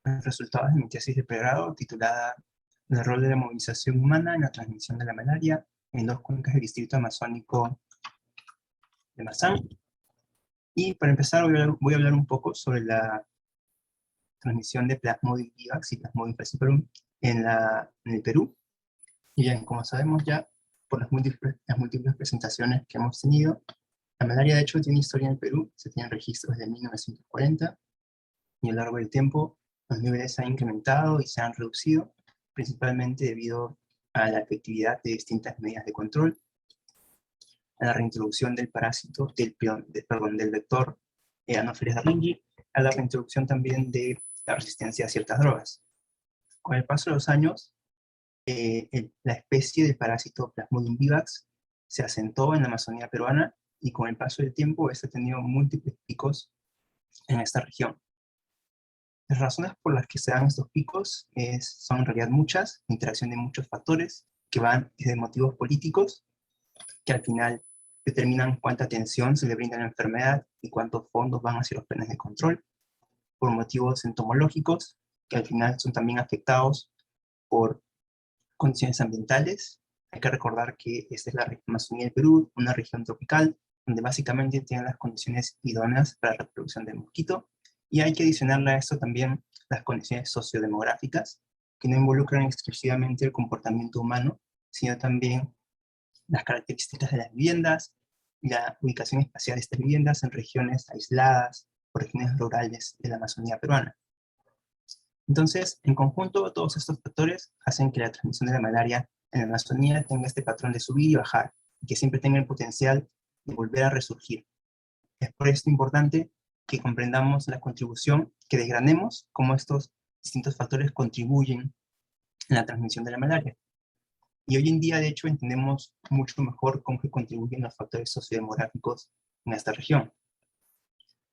los resultados de mi tesis de pregrado titulada El rol de la movilización humana en la transmisión de la malaria en dos cuencas del distrito amazónico de Mazán. Y para empezar voy a hablar un poco sobre la transmisión de Plasmodium vivax y Plasmodium falciparum en el Perú. Y bien, como sabemos ya por las múltiples presentaciones que hemos tenido, la malaria de hecho tiene historia en el Perú, se tienen registros desde 1940, y a lo largo del tiempo los niveles se han incrementado y se han reducido, principalmente debido a la efectividad de distintas medidas de control, a la reintroducción del parásito, del vector Anopheles darwingi, a la reintroducción también de la resistencia a ciertas drogas. Con el paso de los años, la especie de parásito Plasmodium vivax se asentó en la Amazonía peruana, y con el paso del tiempo ha tenido múltiples picos en esta región. Las razones por las que se dan estos picos son en realidad muchas, interacción de muchos factores, que van desde motivos políticos, que al final determinan cuánta atención se le brinda a la enfermedad y cuántos fondos van hacia los planes de control, por motivos entomológicos, que al final son también afectados por condiciones ambientales. Hay que recordar que esta es la Amazonía del Perú, una región tropical, donde básicamente tienen las condiciones idóneas para la reproducción del mosquito, y hay que adicionarle a esto también las condiciones sociodemográficas, que no involucran exclusivamente el comportamiento humano, sino también las características de las viviendas, la ubicación espacial de estas viviendas en regiones aisladas o regiones rurales de la Amazonía peruana. Entonces, en conjunto, todos estos factores hacen que la transmisión de la malaria en la Amazonía tenga este patrón de subir y bajar, y que siempre tenga el potencial de volver a resurgir. Es por esto importante que comprendamos la contribución, que desgranemos cómo estos distintos factores contribuyen en la transmisión de la malaria. Y hoy en día, de hecho, entendemos mucho mejor cómo que contribuyen los factores sociodemográficos en esta región.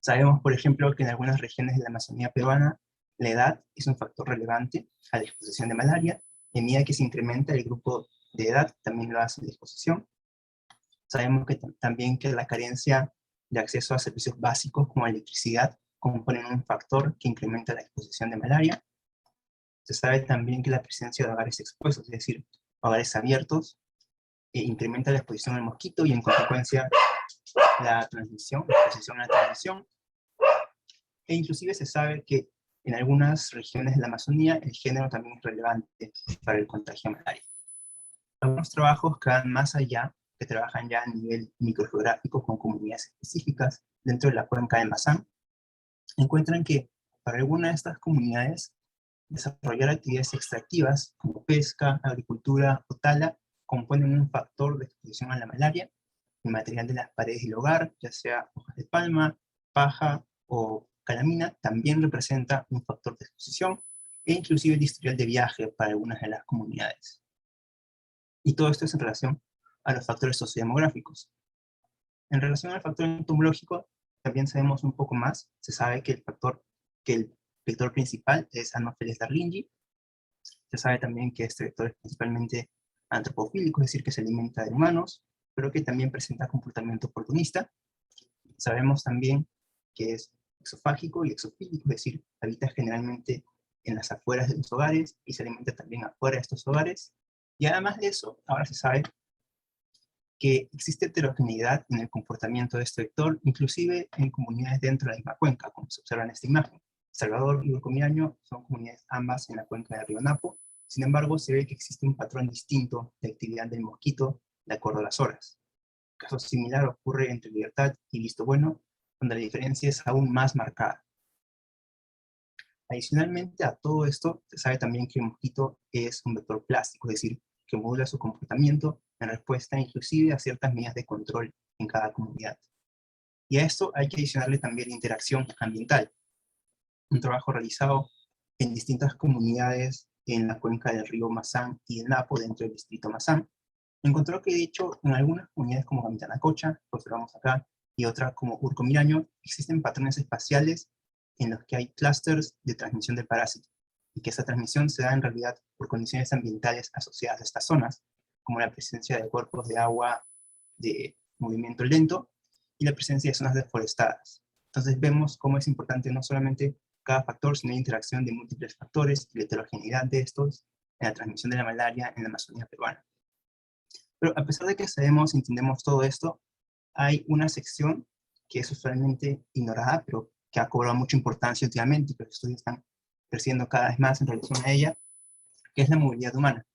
Sabemos, por ejemplo, que en algunas regiones de la Amazonía peruana, la edad es un factor relevante a la exposición de malaria, y a medida que se incrementa el grupo de edad, también lo hace la exposición. Sabemos que también que la carencia de acceso a servicios básicos como electricidad componen un factor que incrementa la exposición de malaria. Se sabe también que la presencia de hogares expuestos, es decir, hogares abiertos, incrementa la exposición al mosquito y en consecuencia la exposición a la transmisión. E inclusive se sabe que en algunas regiones de la Amazonía el género también es relevante para el contagio de malaria. Algunos trabajos que van más allá, que trabajan ya a nivel microgeográfico con comunidades específicas dentro de la cuenca de Mazán, encuentran que para algunas de estas comunidades desarrollar actividades extractivas como pesca, agricultura o tala componen un factor de exposición a la malaria. El material de las paredes del hogar, ya sea hojas de palma, paja o calamina, también representa un factor de exposición, e inclusive el historial de viaje para algunas de las comunidades. Y todo esto es en relación a los factores sociodemográficos. En relación al factor entomológico, también sabemos un poco más. Se sabe que el vector principal es Anopheles darwingi. Se sabe también que este vector es principalmente antropofílico, es decir, que se alimenta de humanos, pero que también presenta comportamiento oportunista. Sabemos también que es exofágico y exofílico, es decir, habita generalmente en las afueras de los hogares y se alimenta también afuera de estos hogares. Y además de eso, ahora se sabe que existe heterogeneidad en el comportamiento de este vector, inclusive en comunidades dentro de la misma cuenca, como se observa en esta imagen. Salvador y Urcomiaño son comunidades ambas en la cuenca del río Napo. Sin embargo, se ve que existe un patrón distinto de actividad del mosquito de acuerdo a las horas. Un caso similar ocurre entre Libertad y Visto Bueno, donde la diferencia es aún más marcada. Adicionalmente a todo esto, se sabe también que el mosquito es un vector plástico, es decir, que modula su comportamiento en respuesta inclusive a ciertas medidas de control en cada comunidad. Y a esto hay que adicionarle también la interacción ambiental. Un trabajo realizado en distintas comunidades en la cuenca del río Mazán y el Napo, dentro del distrito Mazán, encontró que de hecho en algunas comunidades como Gamitanacocha, que observamos acá, y otras como Urcomiraño, existen patrones espaciales en los que hay clústeres de transmisión del parásito, y que esa transmisión se da en realidad por condiciones ambientales asociadas a estas zonas, como la presencia de cuerpos de agua de movimiento lento y la presencia de zonas deforestadas. Entonces vemos cómo es importante no solamente cada factor, sino interacción de múltiples factores y la heterogeneidad de estos en la transmisión de la malaria en la Amazonía peruana. Pero a pesar de que sabemos y entendemos todo esto, hay una sección que es usualmente ignorada, pero que ha cobrado mucha importancia últimamente, y que los estudios están creciendo cada vez más en relación a ella, que es la movilidad humana.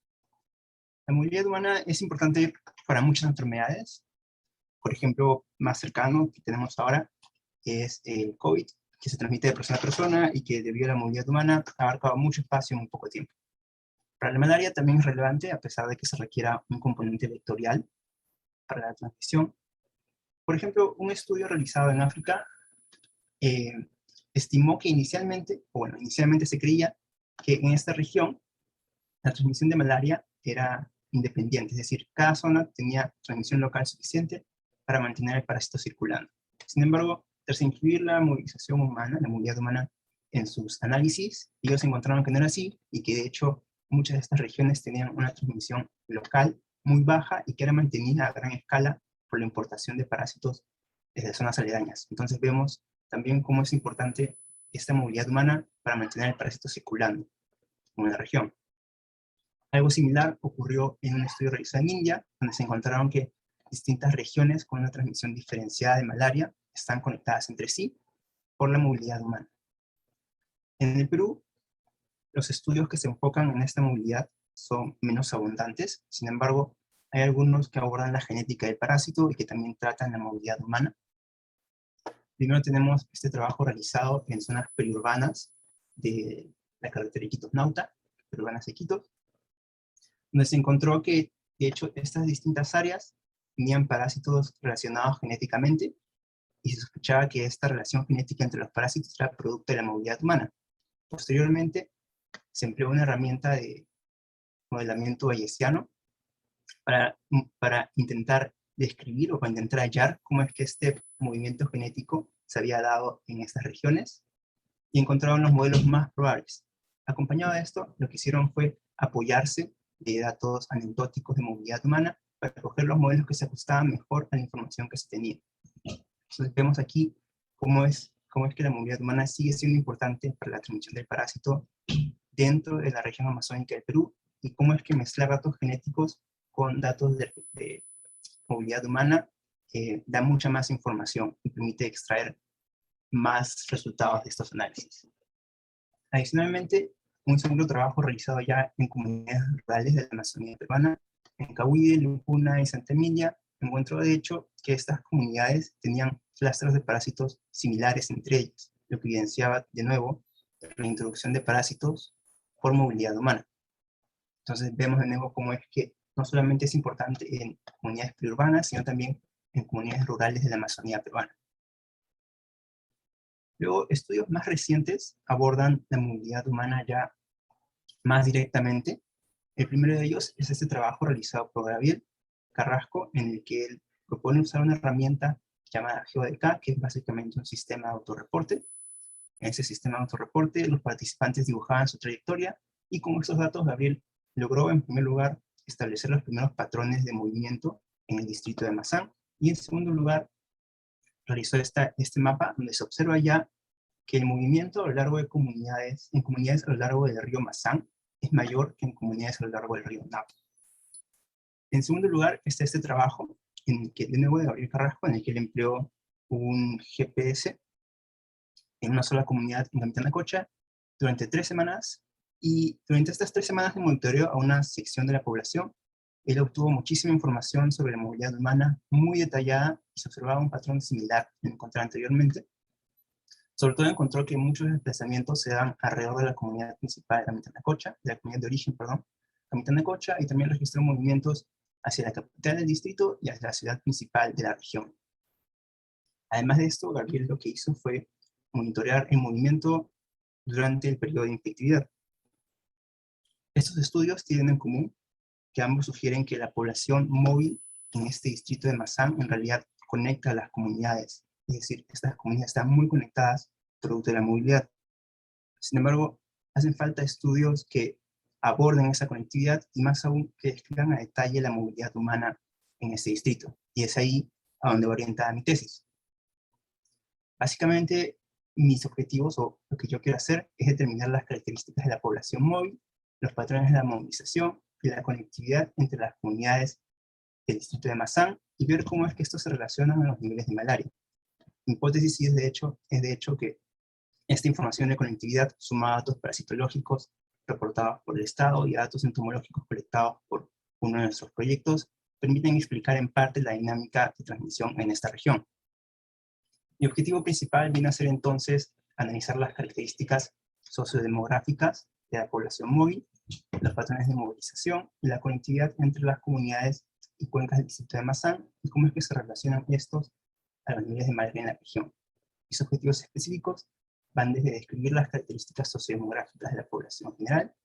La movilidad humana es importante para muchas enfermedades. Por ejemplo, más cercano que tenemos ahora es el COVID, que se transmite de persona a persona y que debido a la movilidad humana ha abarcado mucho espacio en muy poco tiempo. Para la malaria también es relevante, a pesar de que se requiera un componente vectorial para la transmisión. Por ejemplo, un estudio realizado en África estimó que inicialmente se creía que en esta región la transmisión de malaria era independiente, es decir, cada zona tenía transmisión local suficiente para mantener el parásito circulando. Sin embargo, tras incluir la movilización humana, la movilidad humana en sus análisis, ellos encontraron que no era así y que de hecho muchas de estas regiones tenían una transmisión local muy baja y que era mantenida a gran escala por la importación de parásitos desde zonas aledañas. Entonces vemos también cómo es importante esta movilidad humana para mantener el parásito circulando en una región. Algo similar ocurrió en un estudio realizado en India, donde se encontraron que distintas regiones con una transmisión diferenciada de malaria están conectadas entre sí por la movilidad humana. En el Perú, los estudios que se enfocan en esta movilidad son menos abundantes, sin embargo, hay algunos que abordan la genética del parásito y que también tratan la movilidad humana. Primero tenemos este trabajo realizado en zonas periurbanas de la carretera Iquitos-Nauta, periurbanas de Iquitos, donde se encontró que, de hecho, estas distintas áreas tenían parásitos relacionados genéticamente, y se sospechaba que esta relación genética entre los parásitos era producto de la movilidad humana. Posteriormente, se empleó una herramienta de modelamiento bayesiano para intentar describir o para intentar hallar cómo es que este movimiento genético se había dado en estas regiones, y encontraron los modelos más probables. Acompañado de esto, lo que hicieron fue apoyarse de datos anecdóticos de movilidad humana para escoger los modelos que se ajustaban mejor a la información que se tenía. Entonces vemos aquí cómo es que la movilidad humana sigue siendo importante para la transmisión del parásito dentro de la región amazónica del Perú, y cómo es que mezclar datos genéticos con datos de movilidad humana da mucha más información y permite extraer más resultados de estos análisis. Adicionalmente, un segundo trabajo realizado ya en comunidades rurales de la Amazonía peruana, en Cahuide, Lucuna y Santa Emilia, encontró de hecho que estas comunidades tenían clusters de parásitos similares entre ellas, lo que evidenciaba de nuevo la introducción de parásitos por movilidad humana. Entonces vemos de nuevo cómo es que no solamente es importante en comunidades periurbanas, sino también en comunidades rurales de la Amazonía peruana. Luego, estudios más recientes abordan la movilidad humana ya más directamente. El primero de ellos es este trabajo realizado por Gabriel Carrasco, en el que él propone usar una herramienta llamada GeoDK, que es básicamente un sistema de autorreporte. En ese sistema de autorreporte, los participantes dibujaban su trayectoria, y con estos datos Gabriel logró, en primer lugar, establecer los primeros patrones de movimiento en el distrito de Mazán, y en segundo lugar, realizó este mapa donde se observa ya que el movimiento a lo largo de comunidades, en comunidades a lo largo del río Mazán, es mayor que en comunidades a lo largo del río Napo. En segundo lugar está este trabajo, en que, de nuevo de Gabriel Carrasco, en el que él empleó un GPS en una sola comunidad en Camitanacocha durante 3 semanas, y durante estas 3 semanas de monitoreo a una sección de la población, él obtuvo muchísima información sobre la movilidad humana, muy detallada, y se observaba un patrón similar que encontraba anteriormente. Sobre todo encontró que muchos desplazamientos se dan alrededor de la comunidad principal de Camitanacocha, de la comunidad de origen, perdón, Camitanacocha, y también registró movimientos hacia la capital del distrito y hacia la ciudad principal de la región. Además de esto, Gabriel lo que hizo fue monitorear el movimiento durante el periodo de infectividad. Estos estudios tienen en común que ambos sugieren que la población móvil en este distrito de Mazán en realidad conecta a las comunidades, es decir, estas comunidades están muy conectadas producto de la movilidad. Sin embargo, hacen falta estudios que aborden esa conectividad, y más aún que describan a detalle la movilidad humana en este distrito, y es ahí a donde va orientada mi tesis. Básicamente, mis objetivos, o lo que yo quiero hacer, es determinar las características de la población móvil, los patrones de la movilización y la conectividad entre las comunidades del distrito de Mazán, y ver cómo es que estos se relacionan a los niveles de malaria. Mi hipótesis sí es de hecho que esta información de conectividad, sumada a datos parasitológicos reportados por el Estado y a datos entomológicos colectados por uno de nuestros proyectos, permiten explicar en parte la dinámica de transmisión en esta región. Mi objetivo principal viene a ser entonces analizar las características sociodemográficas de la población móvil, los patrones de movilización y la conectividad entre las comunidades y cuencas del distrito de Mazán, y cómo es que se relacionan estos a los niveles de malaria en la región. Mis objetivos específicos van desde describir las características sociodemográficas de la población general,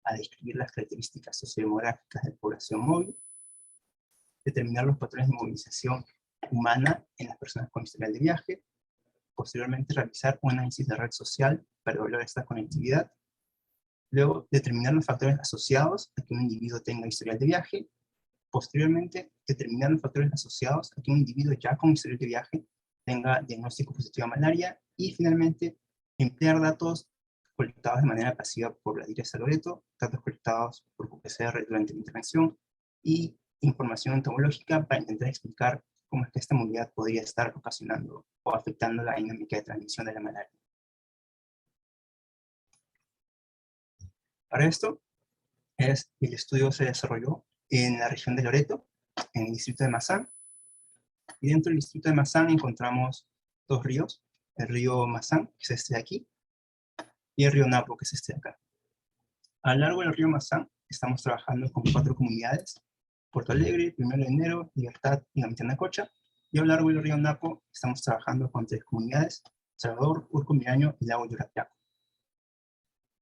a describir las características sociodemográficas de la población móvil, determinar los patrones de movilización humana en las personas con historial de viaje, posteriormente realizar un análisis de red social para evaluar esta conectividad, luego determinar los factores asociados a que un individuo tenga historial de viaje, posteriormente determinar los factores asociados a que un individuo ya con historial de viaje tenga diagnóstico positivo a malaria, y finalmente emplear datos colectados de manera pasiva por la DIRESA Loreto, datos colectados por QPCR durante la intervención, y información entomológica para intentar explicar cómo es que esta movilidad podría estar ocasionando o afectando la dinámica de transmisión de la malaria. Para esto, el estudio se desarrolló en la región de Loreto, en el distrito de Mazán, y dentro del distrito de Mazán encontramos dos ríos, el río Mazán, que es este de aquí, y el río Napo, que es este de acá. A lo largo del río Mazán estamos trabajando con 4 comunidades: Puerto Alegre, 1 de Enero, Libertad y Gamitanacocha, y a lo largo del río Napo estamos trabajando con 3 comunidades: Salvador, Urco Miraño y Lago Yurapiaco.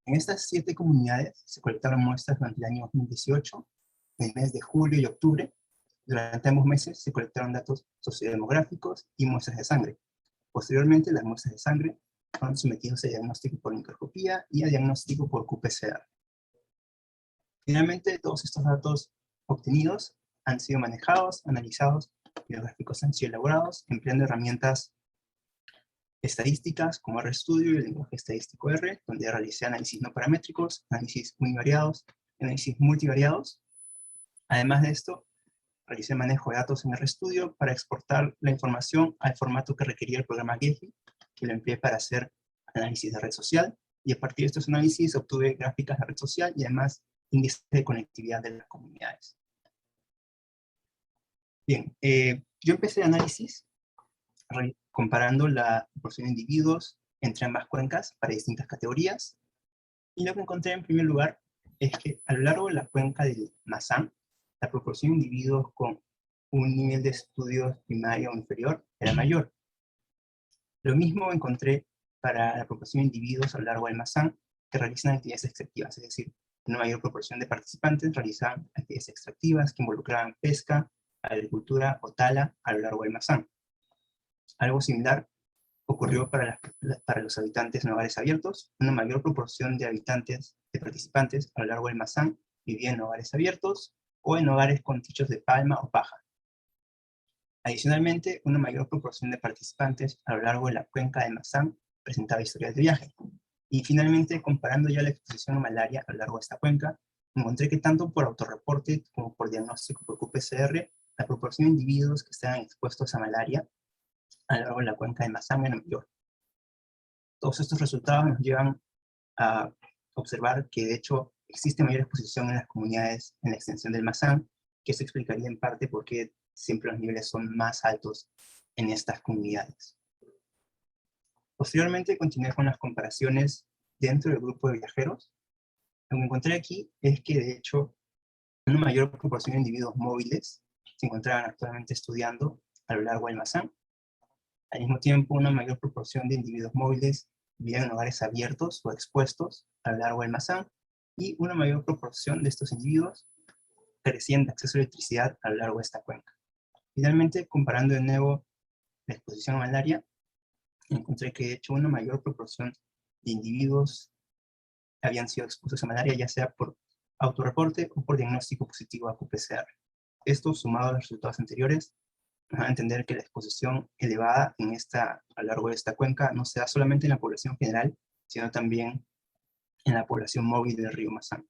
En estas 7 comunidades se colectaron muestras durante el año 2018, en el mes de julio y octubre. Durante ambos meses se colectaron datos sociodemográficos y muestras de sangre. Posteriormente, las muestras de sangre fueron sometidas a diagnóstico por microscopía y a diagnóstico por QPCR. Finalmente, todos estos datos obtenidos han sido manejados, analizados, y los gráficos han sido elaborados empleando herramientas estadísticas como RStudio y el lenguaje estadístico R, donde realicé análisis no paramétricos, análisis univariados, análisis multivariados. Además de esto, realicé manejo de datos en RStudio para exportar la información al formato que requería el programa Gephi, que lo empleé para hacer análisis de red social, y a partir de estos análisis obtuve gráficas de red social y además índices de conectividad de las comunidades. Bien, yo empecé el análisis comparando la proporción de individuos entre ambas cuencas para distintas categorías, y lo que encontré en primer lugar es que a lo largo de la cuenca del Mazán, la proporción de individuos con un nivel de estudios primario o inferior era mayor. Lo mismo encontré para la proporción de individuos a lo largo del Mazán que realizan actividades extractivas, es decir, una mayor proporción de participantes realizaban actividades extractivas que involucraban pesca, agricultura o tala a lo largo del Mazán. Algo similar ocurrió para los habitantes en hogares abiertos. Una mayor proporción de participantes a lo largo del Mazán vivían en hogares abiertos o en hogares con techos de palma o paja. Adicionalmente, una mayor proporción de participantes a lo largo de la cuenca de Mazán presentaba historias de viaje. Y finalmente, comparando ya la exposición a malaria a lo largo de esta cuenca, encontré que tanto por autorreporte como por diagnóstico por QPCR, la proporción de individuos que estaban expuestos a malaria a lo largo de la cuenca de Mazán era mayor. Todos estos resultados nos llevan a observar que de hecho existe mayor exposición en las comunidades en la extensión del Mazán, que eso explicaría en parte por qué siempre los niveles son más altos en estas comunidades. Posteriormente continué con las comparaciones dentro del grupo de viajeros. Lo que encontré aquí es que de hecho una mayor proporción de individuos móviles se encontraban actualmente estudiando a lo largo del Mazán. Al mismo tiempo, una mayor proporción de individuos móviles vivían en hogares abiertos o expuestos a lo largo del Mazán, y una mayor proporción de estos individuos carecían de acceso a electricidad a lo largo de esta cuenca. Finalmente, comparando de nuevo la exposición a malaria, encontré que de hecho una mayor proporción de individuos habían sido expuestos a malaria, ya sea por autorreporte o por diagnóstico positivo a QPCR. Esto, sumado a los resultados anteriores, nos va a entender que la exposición elevada a lo largo de esta cuenca no se da solamente en la población general, sino también en la población móvil del río Mazán.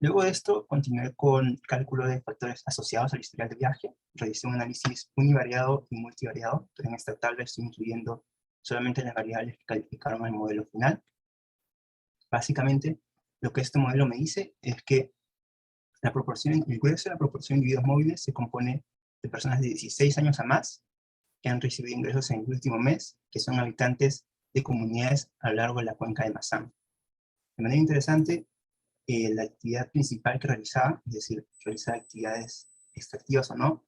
Luego de esto, continué con cálculo de factores asociados al historial de viaje, realicé un análisis univariado y multivariado, pero en esta tabla estoy incluyendo solamente las variables que calificaron el modelo final. Básicamente, lo que este modelo me dice es que el grueso de la proporción de individuos móviles se compone de personas de 16 años a más, que han recibido ingresos en el último mes, que son habitantes de comunidades a lo largo de la cuenca de Mazán. De manera interesante, la actividad principal que realizaba, es decir, realizar actividades extractivas o no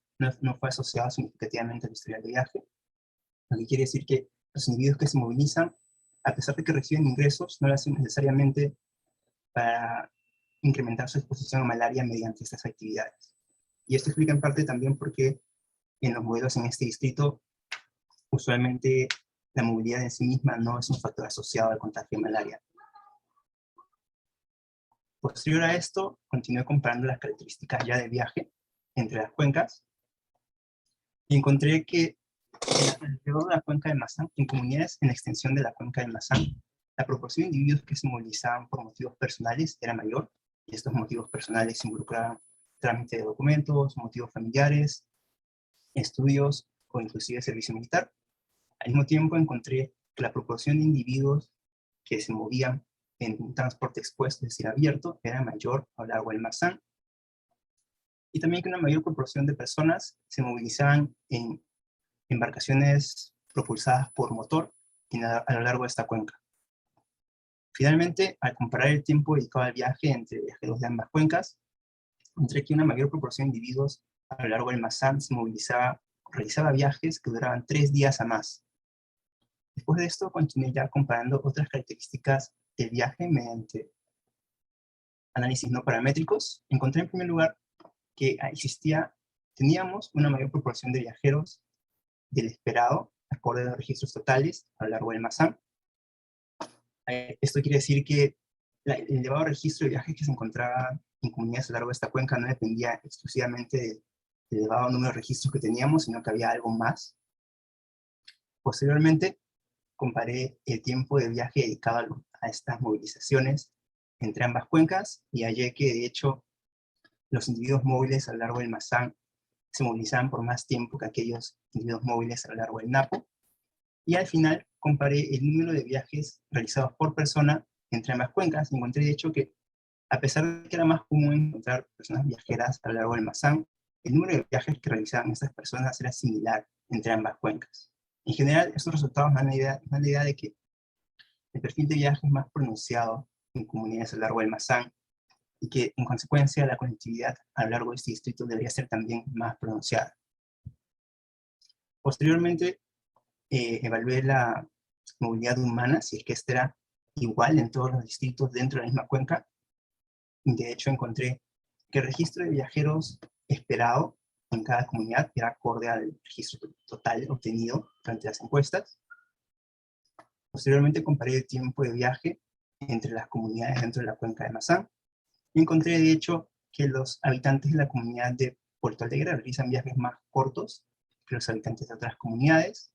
fue asociada significativamente al historial de viaje, lo que quiere decir que los individuos que se movilizan, a pesar de que reciben ingresos, no lo hacen necesariamente para incrementar su exposición a malaria mediante estas actividades. Y esto explica en parte también porque en los modelos en este distrito, usualmente la movilidad en sí misma no es un factor asociado al contagio de malaria. Posterior a esto, continué comparando las características ya de viaje entre las cuencas, y encontré que alrededor de la cuenca de Mazán, en comunidades en la extensión de la cuenca de Mazán, la proporción de individuos que se movilizaban por motivos personales era mayor, y estos motivos personales involucraban trámite de documentos, motivos familiares, estudios o inclusive servicio militar. Al mismo tiempo encontré que la proporción de individuos que se movían en un transporte expuesto, es decir, abierto, era mayor a lo largo del Mazán, y también que una mayor proporción de personas se movilizaban en embarcaciones propulsadas por motor a lo largo de esta cuenca. Finalmente, al comparar el tiempo dedicado al viaje entre viajeros de ambas cuencas, encontré que una mayor proporción de individuos a lo largo del Mazán realizaba viajes que duraban 3 días a más. Después de esto, continué ya comparando otras características del viaje mediante análisis no paramétricos. Encontré en primer lugar que teníamos una mayor proporción de viajeros del esperado, acorde a los registros totales a lo largo del Mazán. Esto quiere decir que el elevado registro de viajes que se encontraba en comunidades a lo largo de esta cuenca no dependía exclusivamente del elevado número de registros que teníamos, sino que había algo más. Posteriormente, comparé el tiempo de viaje dedicado a estas movilizaciones entre ambas cuencas y hallé que, de hecho, los individuos móviles a lo largo del Mazán se movilizaban por más tiempo que aquellos individuos móviles a lo largo del Napo. Y al final comparé el número de viajes realizados por persona entre ambas cuencas y encontré, de hecho, que a pesar de que era más común encontrar personas viajeras a lo largo del Mazán, el número de viajes que realizaban estas personas era similar entre ambas cuencas. En general, estos resultados me dan la idea de que el perfil de viaje es más pronunciado en comunidades a lo largo del Mazán y que, en consecuencia, la conectividad a lo largo de este distrito debería ser también más pronunciada. Posteriormente, evalué la movilidad humana, si es que esta era igual en todos los distritos dentro de la misma cuenca. De hecho, encontré que el registro de viajeros esperado en cada comunidad era acorde al registro total obtenido durante las encuestas. Posteriormente comparé el tiempo de viaje entre las comunidades dentro de la cuenca de Mazán y encontré, de hecho, que los habitantes de la comunidad de Puerto Alegre realizan viajes más cortos que los habitantes de otras comunidades.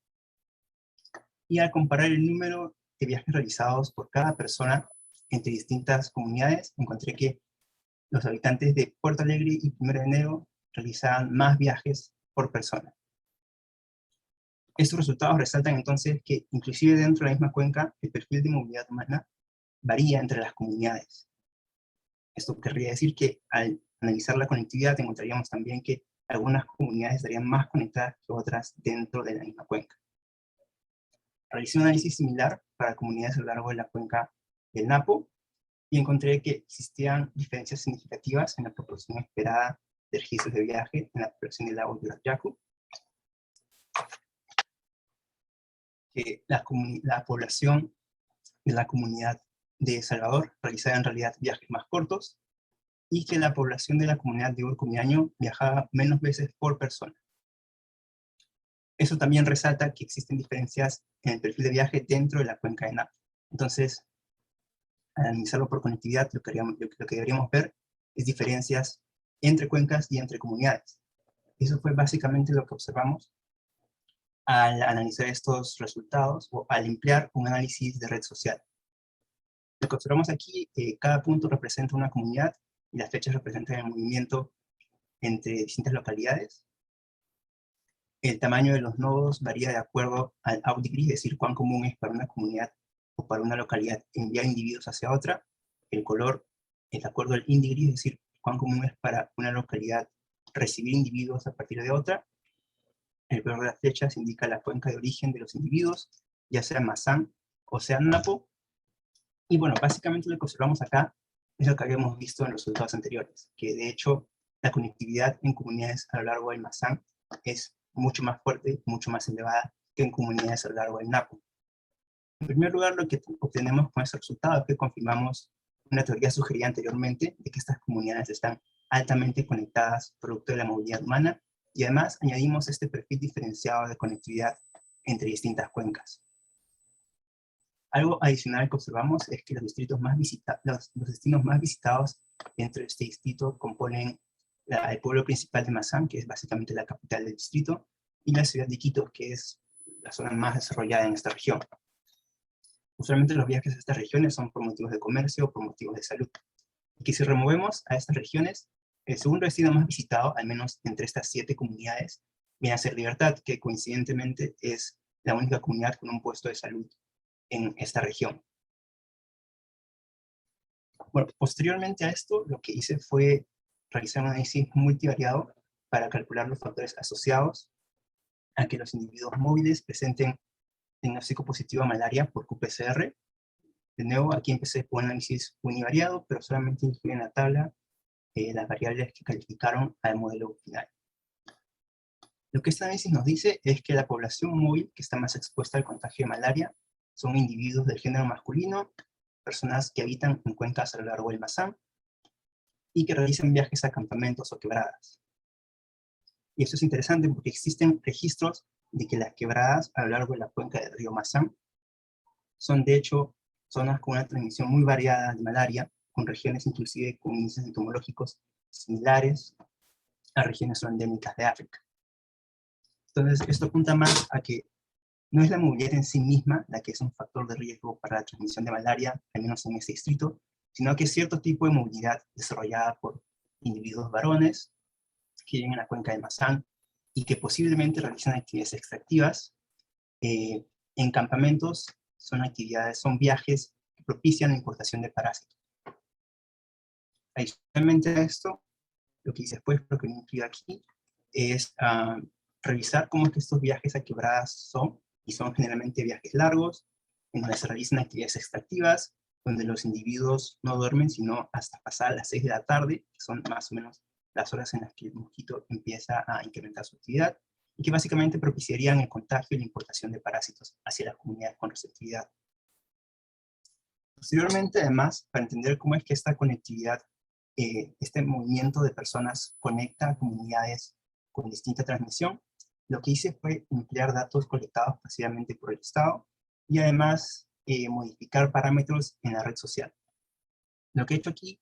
Y al comparar el número de viajes realizados por cada persona entre distintas comunidades, encontré que los habitantes de Puerto Alegre y 1 de enero realizaban más viajes por persona. Estos resultados resaltan entonces que, inclusive dentro de la misma cuenca, el perfil de movilidad humana varía entre las comunidades. Esto querría decir que al analizar la conectividad encontraríamos también que algunas comunidades estarían más conectadas que otras dentro de la misma cuenca. Realicé un análisis similar para comunidades a lo largo de la cuenca del Napo y encontré que existían diferencias significativas en la proporción esperada de registros de viaje en la población del lago Yurayacu, que la población de la comunidad de Salvador realizaba en realidad viajes más cortos y que la población de la comunidad de Urcumiaño viajaba menos veces por persona. Eso también resalta que existen diferencias en el perfil de viaje dentro de la cuenca de Napo. Entonces, al analizarlo por conectividad, lo que deberíamos ver es diferencias entre cuencas y entre comunidades. Eso fue básicamente lo que observamos al analizar estos resultados o al emplear un análisis de red social. Lo que observamos aquí, cada punto representa una comunidad y las fechas representan el movimiento entre distintas localidades. El tamaño de los nodos varía de acuerdo al out degree, es decir, cuán común es para una comunidad o para una localidad enviar individuos hacia otra. El color es de acuerdo al in degree, es decir, cuán común es para una localidad recibir individuos a partir de otra. El color de las flechas indica la cuenca de origen de los individuos, ya sea Masan o sea Napo. Y bueno, básicamente lo que observamos acá es lo que habíamos visto en los resultados anteriores, que de hecho la conectividad en comunidades a lo largo del Masan es mucho más fuerte, mucho más elevada que en comunidades a lo largo del Napo. En primer lugar, lo que obtenemos con ese resultado es que confirmamos una teoría sugerida anteriormente de que estas comunidades están altamente conectadas producto de la movilidad humana, y además añadimos este perfil diferenciado de conectividad entre distintas cuencas. Algo adicional que observamos es que los destinos más visitados dentro de este distrito componen el pueblo principal de Masan, que es básicamente la capital del distrito, y la ciudad de Quito, que es la zona más desarrollada en esta región. Usualmente los viajes a estas regiones son por motivos de comercio o por motivos de salud. Y que si removemos a estas regiones, el segundo destino más visitado, al menos entre estas 7 comunidades, viene a ser Libertad, que coincidentemente es la única comunidad con un puesto de salud en esta región. Bueno, posteriormente a esto, lo que hice fue realizar un análisis multivariado para calcular los factores asociados a que los individuos móviles presenten diagnóstico positivo a malaria por qPCR. De nuevo, aquí empecé con un análisis univariado, pero solamente incluí en la tabla las variables que calificaron al modelo final. Lo que este análisis nos dice es que la población móvil que está más expuesta al contagio de malaria son individuos del género masculino, personas que habitan en cuencas a lo largo del Masan, y que realizan viajes a campamentos o quebradas. Y esto es interesante porque existen registros de que las quebradas a lo largo de la cuenca del río Masan son de hecho zonas con una transmisión muy variada de malaria, con regiones inclusive con índices entomológicos similares a regiones endémicas de África. Entonces, esto apunta más a que no es la movilidad en sí misma la que es un factor de riesgo para la transmisión de malaria, al menos en este distrito, sino que cierto tipo de movilidad desarrollada por individuos varones que viven en la cuenca del Masan y que posiblemente realizan actividades extractivas en campamentos. Son viajes que propician la importación de parásitos. Adicionalmente a esto, lo que hice después, lo que me incluyo aquí, es revisar cómo es que estos viajes a quebradas son, y son generalmente viajes largos, en donde se realizan actividades extractivas, donde los individuos no duermen sino hasta pasar las 6 de la tarde, que son más o menos las horas en las que el mosquito empieza a incrementar su actividad, y que básicamente propiciarían el contagio y la importación de parásitos hacia las comunidades con receptividad. Posteriormente, además, para entender cómo es que esta conectividad, este movimiento de personas conecta a comunidades con distinta transmisión, lo que hice fue emplear datos colectados pasivamente por el Estado y además modificar parámetros en la red social. Lo que he hecho aquí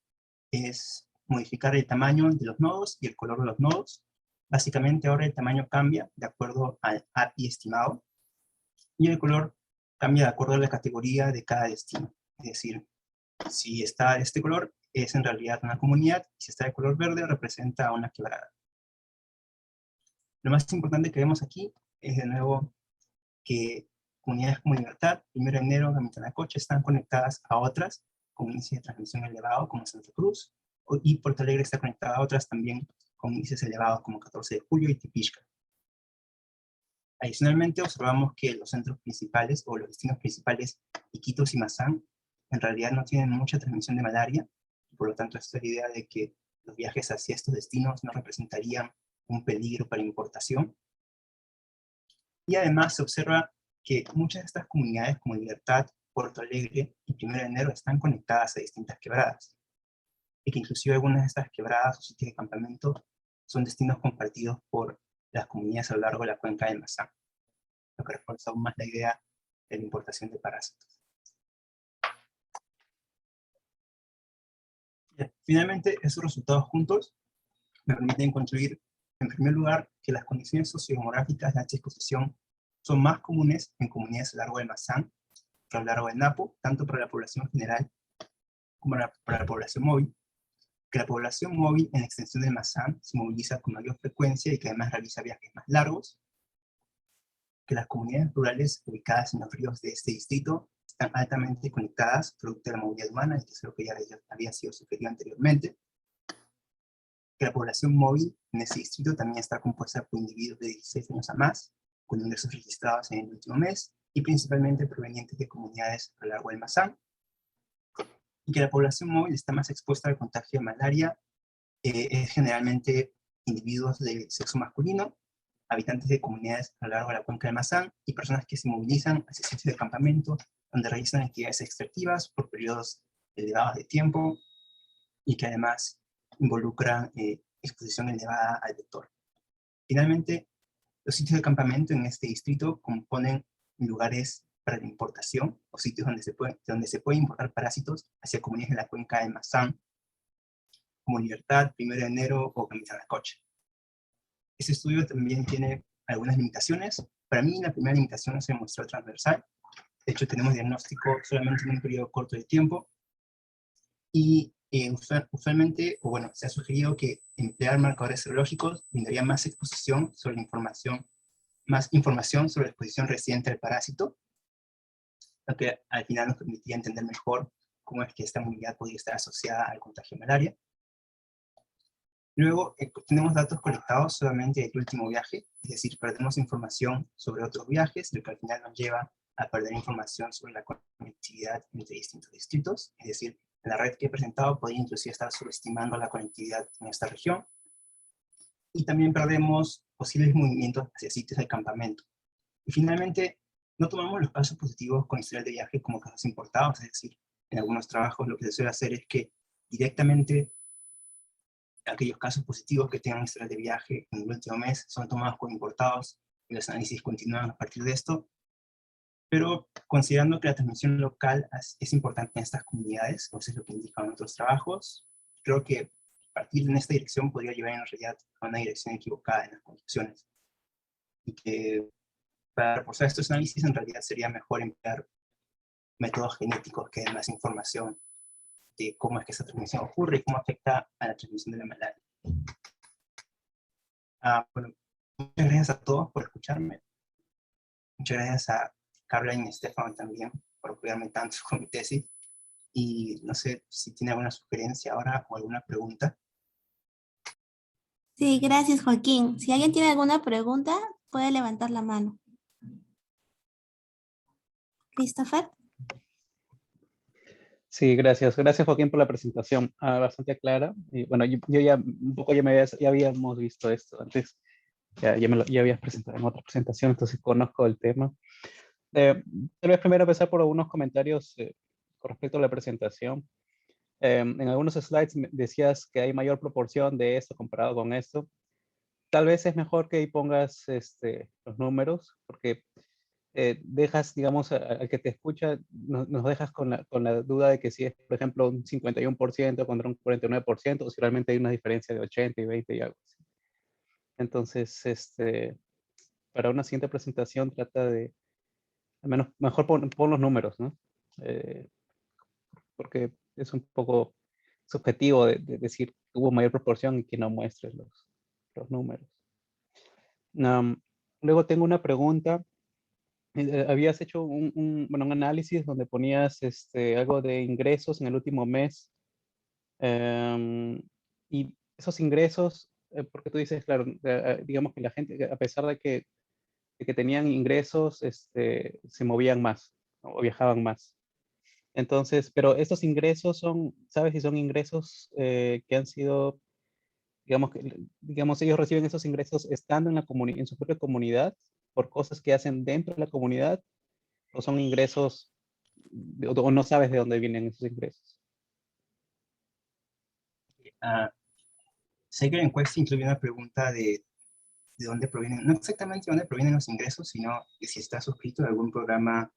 es modificar el tamaño de los nodos y el color de los nodos. Básicamente ahora el tamaño cambia de acuerdo al API estimado y el color cambia de acuerdo a la categoría de cada destino. Es decir, si está de este color, es en realidad una comunidad, y si está de color verde, representa una quebrada. Lo más importante que vemos aquí es de nuevo que comunidades como Libertad, 1 de enero, Gamitanacoche, están conectadas a otras con índice de transmisión elevado como Santa Cruz, y Porto Alegre está conectada a otras también con índices elevados como 14 de julio y Tipichca. Adicionalmente, observamos que los centros principales o los destinos principales, Iquitos y Masan, en realidad no tienen mucha transmisión de malaria, y por lo tanto esta es la idea de que los viajes hacia estos destinos no representarían un peligro para la importación. Y además se observa que muchas de estas comunidades como Libertad, Porto Alegre y 1 de enero están conectadas a distintas quebradas, y que inclusive algunas de estas quebradas o sitios de campamento son destinos compartidos por las comunidades a lo largo de la cuenca del Masan, lo que refuerza aún más la idea de la importación de parásitos. Finalmente, esos resultados juntos me permiten construir En primer lugar, que las condiciones sociodemográficas de alta exposición son más comunes en comunidades a lo largo del Mazán que a lo largo del Napo, tanto para la población general como para la población móvil, que la población móvil en la extensión del Mazán se moviliza con mayor frecuencia y que además realiza viajes más largos, que las comunidades rurales ubicadas en los ríos de este distrito están altamente conectadas producto de la movilidad humana, y que es lo que ya había sido sugerido anteriormente, que la población móvil en este distrito también está compuesta por individuos de 16 años a más, con ingresos registrados en el último mes, y principalmente provenientes de comunidades a lo largo del Mazán, y que la población móvil está más expuesta al contagio de malaria, es generalmente individuos de sexo masculino, habitantes de comunidades a lo largo de la cuenca del Mazán, y personas que se movilizan hacia sitios de campamento, donde realizan actividades extractivas por periodos elevados de tiempo, y que además involucran exposición elevada al vector. Finalmente, los sitios de campamento en este distrito componen lugares para la importación, o sitios donde se puede importar parásitos hacia comunidades de la cuenca del Mazán, como Libertad, 1 de enero o Camisanacocha. Este estudio también tiene algunas limitaciones. Para mí, la primera limitación se mostró transversal. De hecho, tenemos diagnóstico solamente en un periodo corto de tiempo. Y usualmente, o bueno, se ha sugerido que emplear marcadores serológicos brindaría más exposición sobre la información, más información sobre la exposición reciente al parásito, lo que al final nos permitiría entender mejor cómo es que esta movilidad podría estar asociada al contagio de malaria. Luego, tenemos datos colectados solamente del último viaje, es decir, perdemos información sobre otros viajes, lo que al final nos lleva a perder información sobre la conectividad entre distintos distritos, es decir, la red que he presentado podría inclusive estar subestimando la conectividad en esta región. Y también perdemos posibles movimientos hacia sitios de campamento. Y finalmente, no tomamos los casos positivos con historial de viaje como casos importados, es decir, en algunos trabajos lo que se suele hacer es que directamente aquellos casos positivos que tengan historial de viaje en el último mes son tomados como importados y los análisis continúan a partir de esto. Pero considerando que la transmisión local es importante en estas comunidades, o eso es lo que indican otros trabajos, creo que partir en esta dirección podría llevar en realidad a una dirección equivocada en las conclusiones. Y que para reforzar estos análisis en realidad sería mejor emplear métodos genéticos que den más información de cómo es que esa transmisión ocurre y cómo afecta a la transmisión de la malaria. Bueno, muchas gracias a todos por escucharme. Muchas gracias a Carla y Estefan también por apoyarme tanto con mi tesis. Y no sé si tiene alguna sugerencia ahora o alguna pregunta. Sí, gracias, Joaquín. Si alguien tiene alguna pregunta, puede levantar la mano. Christopher. Sí, gracias. Gracias, Joaquín, por la presentación. Bastante clara. Y bueno, yo ya un poco ya habíamos visto esto antes. Ya habías presentado en otra presentación, entonces conozco el tema. Tal vez primero empezar por algunos comentarios con respecto a la presentación. En algunos slides decías que hay mayor proporción de esto comparado con esto. Tal vez es mejor que ahí pongas los números, porque dejas, digamos, al que te escucha, nos dejas con la duda de que si es, por ejemplo, un 51% contra un 49%, o si realmente hay una diferencia de 80 y 20 y algo así. Entonces, para una siguiente presentación trata de, al menos, mejor pon los números, ¿no? Porque es un poco subjetivo de decir que hubo mayor proporción y que no muestres los números. Luego tengo una pregunta. Habías hecho un análisis donde ponías algo de ingresos en el último mes. Y esos ingresos, porque tú dices, claro, digamos que la gente, a pesar de que tenían ingresos, se movían más, ¿no? O viajaban más. Entonces, pero estos ingresos son, ¿sabes si son ingresos que han sido, digamos, ellos reciben esos ingresos estando en su propia comunidad por cosas que hacen dentro de la comunidad, o son ingresos, o no sabes de dónde vienen esos ingresos? Sé que la encuesta incluye una pregunta de dónde provienen, no exactamente de dónde provienen los ingresos, sino de si está suscrito a algún programa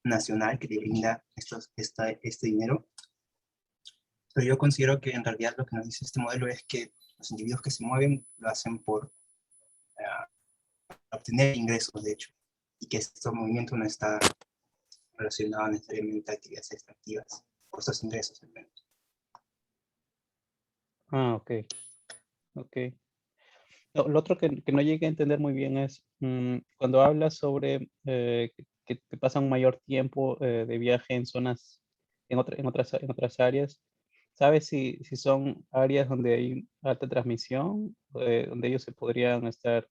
nacional que le brinda este dinero. Pero yo considero que en realidad lo que nos dice este modelo es que los individuos que se mueven lo hacen por obtener ingresos, de hecho, y que este movimiento no está relacionado necesariamente a actividades extractivas, o estos ingresos al menos. Ah, ok. Ok. Lo otro que no llegué a entender muy bien es cuando hablas sobre que te pasan un mayor tiempo de viaje en zonas, en otras áreas, ¿sabes si son áreas donde hay alta transmisión, donde ellos se podrían estar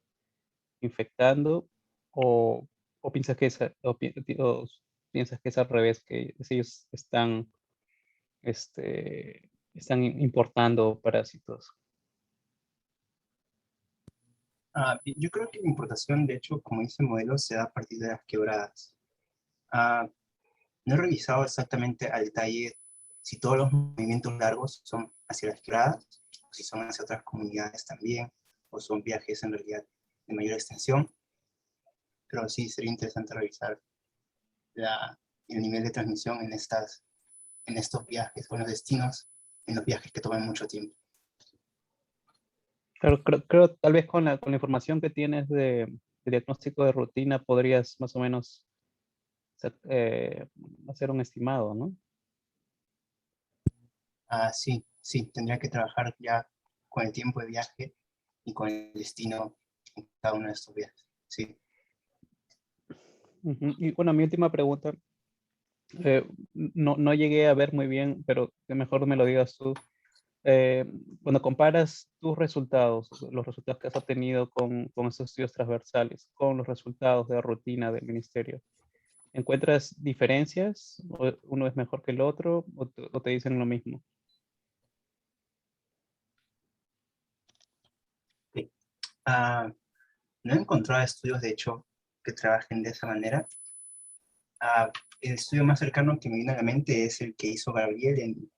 infectando, o, o piensas que o piensas que es al revés, que ellos están importando parásitos? Yo creo que la importación, de hecho, como dice el modelo, se da a partir de las quebradas. Ah, no he revisado exactamente al detalle si todos los movimientos largos son hacia las quebradas, o si son hacia otras comunidades también, o son viajes en realidad de mayor extensión, pero sí sería interesante revisar el nivel de transmisión en estos viajes, o en los destinos, en los viajes que toman mucho tiempo. Claro, creo tal vez con la información que tienes de diagnóstico de rutina podrías más o menos hacer un estimado, ¿no? Sí, sí, tendría que trabajar ya con el tiempo de viaje y con el destino en cada uno de estos viajes. Sí. Ujú. Y bueno, mi última pregunta, no llegué a ver muy bien, pero que mejor me lo digas tú. Cuando comparas tus resultados, los resultados que has obtenido con estos estudios transversales, con los resultados de rutina del ministerio, ¿encuentras diferencias? ¿O uno es mejor que el otro? ¿O te dicen lo mismo? Sí. No he encontrado estudios, de hecho, que trabajen de esa manera. El estudio más cercano que me viene a la mente es el que hizo Gabriel en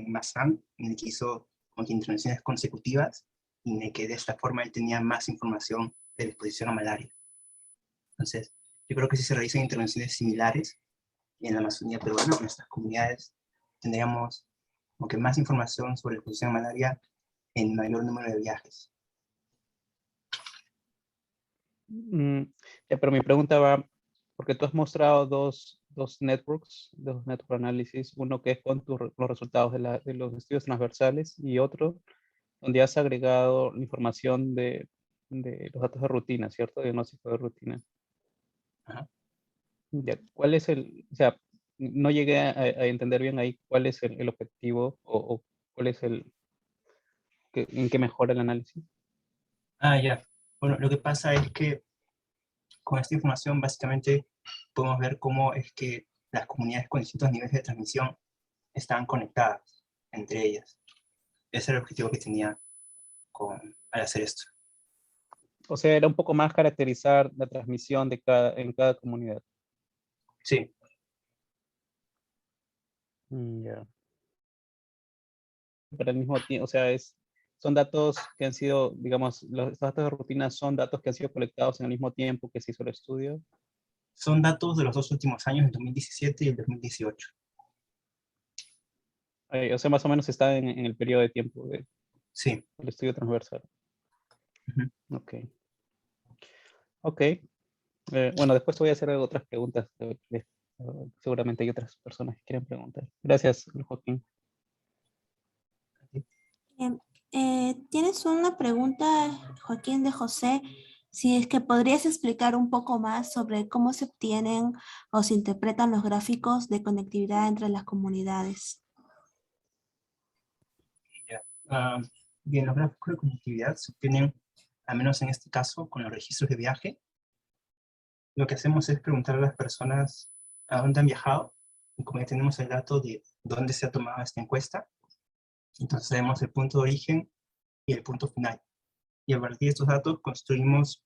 Masan, en el que hizo como que intervenciones consecutivas, y en el que de esta forma él tenía más información de la exposición a malaria. Entonces, yo creo que si se realizan intervenciones similares en la Amazonía peruana, en nuestras comunidades, tendríamos como que más información sobre la exposición a malaria en mayor número de viajes. Mm, pero mi pregunta va, porque tú has mostrado dos networks, dos network análisis, uno que es con los resultados de los estudios transversales y otro donde has agregado la información de los datos de rutina, ¿cierto? Diagnóstico de rutina. Ajá. Ya, ¿cuál es o sea, no llegué a entender bien ahí cuál es el objetivo o cuál es en qué mejora el análisis? Ya. Bueno, lo que pasa es que con esta información básicamente podemos ver cómo es que las comunidades con distintos niveles de transmisión están conectadas entre ellas. Ese era el objetivo que tenía al hacer esto. O sea, era un poco más caracterizar la transmisión en cada comunidad. Sí. Ya. Pero al mismo tiempo, o sea, son datos que han sido, digamos, los datos de rutina son datos que han sido colectados en el mismo tiempo que se hizo el estudio. Son datos de los dos últimos años, el 2017 y el 2018. O sea, más o menos está en el periodo de tiempo Sí. del estudio transversal. Ujú. Ok. Ok. Bueno, después te voy a hacer otras preguntas. Seguramente hay otras personas que quieren preguntar. Gracias, Joaquín. Bien, tienes una pregunta, Joaquín de José, si es que podrías explicar un poco más sobre cómo se obtienen o se interpretan los gráficos de conectividad entre las comunidades. Ya. Bien, los gráficos de conectividad se obtienen, al menos en este caso, con los registros de viaje. Lo que hacemos es preguntar a las personas a dónde han viajado, y como ya tenemos el dato de dónde se ha tomado esta encuesta, entonces sabemos el punto de origen y el punto final. Y a partir de estos datos construimos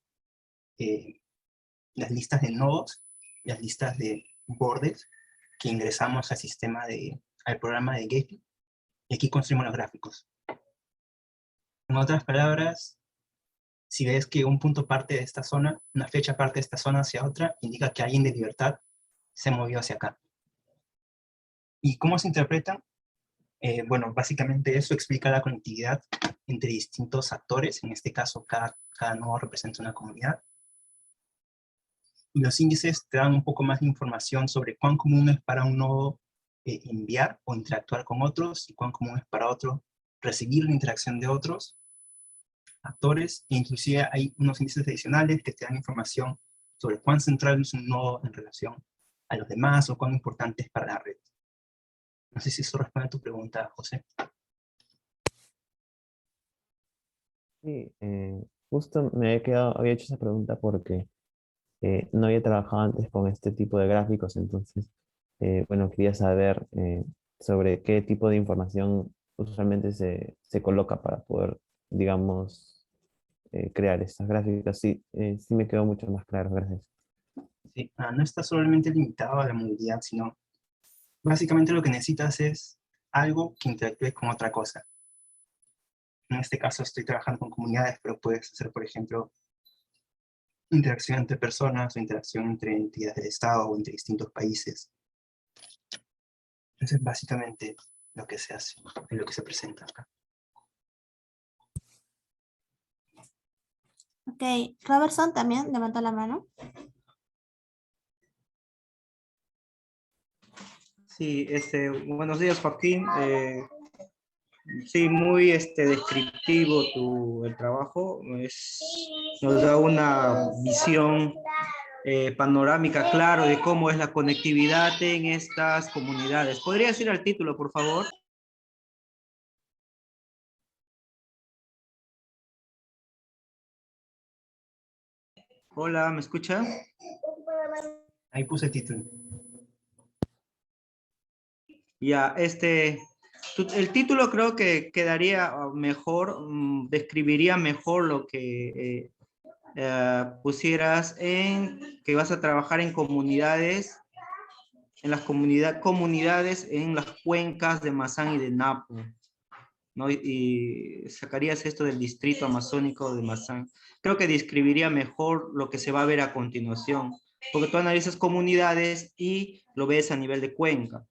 las listas de nodos, las listas de bordes que ingresamos al programa de Gephi, y aquí construimos los gráficos. En otras palabras, si ves que un punto parte de esta zona, una flecha parte de esta zona hacia otra, indica que alguien de Libertad se movió hacia acá. ¿Y cómo se interpretan? Bueno, básicamente eso explica la conectividad entre distintos actores, en este caso cada nodo representa una comunidad. Y los índices te dan un poco más de información sobre cuán común es para un nodo enviar o interactuar con otros, y cuán común es para otro recibir la interacción de otros actores, e inclusive hay unos índices adicionales que te dan información sobre cuán central es un nodo en relación a los demás, o cuán importante es para la red. No sé si eso responde a tu pregunta, José. Sí, justo había hecho esa pregunta porque no había trabajado antes con este tipo de gráficos, entonces, bueno, quería saber sobre qué tipo de información usualmente se coloca para poder, digamos, crear estas gráficas. Sí, sí me quedó mucho más claro, gracias. Sí, no está solamente limitado a la movilidad, sino básicamente lo que necesitas es algo que interactúe con otra cosa. En este caso estoy trabajando con comunidades, pero puedes hacer, por ejemplo, interacción entre personas o interacción entre entidades del Estado o entre distintos países. Eso es básicamente lo que se hace y lo que se presenta acá. Ok, Robertson también levantó la mano. Sí, buenos días, Joaquín. Sí, muy descriptivo el trabajo. Nos da una visión panorámica, claro, de cómo es la conectividad en estas comunidades. ¿Podrías ir al título, por favor? Hola, ¿me escucha? Ahí puse el título. Ya, el título creo que quedaría mejor, describiría mejor lo que pusieras que vas a trabajar en comunidades, en las comunidades en las cuencas de Mazán y de Napo, ¿no? Y sacarías esto del distrito amazónico de Mazán. Creo que describiría mejor lo que se va a ver a continuación, porque tú analizas comunidades y lo ves a nivel de cuenca.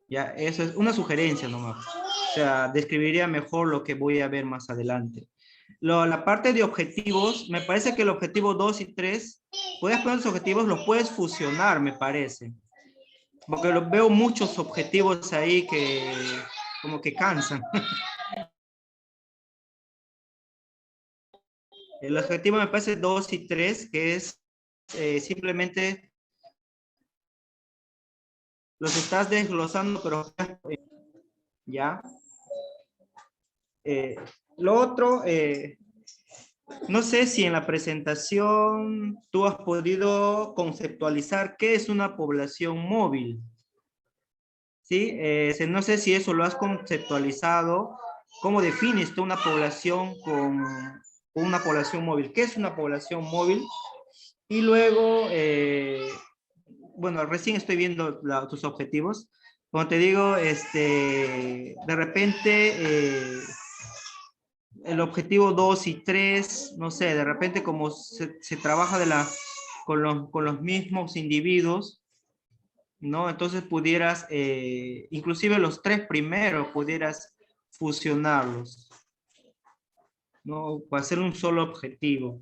Ya, eso es una sugerencia nomás. O sea, describiría mejor lo que voy a ver más adelante. La parte de objetivos, me parece que el objetivo 2 y 3, puedes poner los objetivos, los puedes fusionar, me parece. Porque veo muchos objetivos ahí que como que cansan. El objetivo me parece 2 y 3, que es simplemente los estás desglosando, pero ya. Lo otro, no sé si en la presentación tú has podido conceptualizar qué es una población móvil. ¿Sí? No sé si eso lo has conceptualizado. ¿Cómo defines tú una población con una población móvil? ¿Qué es una población móvil? Y luego, bueno, recién estoy viendo tus objetivos. Como te digo, de repente, el objetivo 2 y 3, no sé, de repente como se trabaja con los mismos individuos, ¿no? Entonces pudieras, inclusive los 3 primeros, pudieras fusionarlos, ¿no? Para hacer un solo objetivo.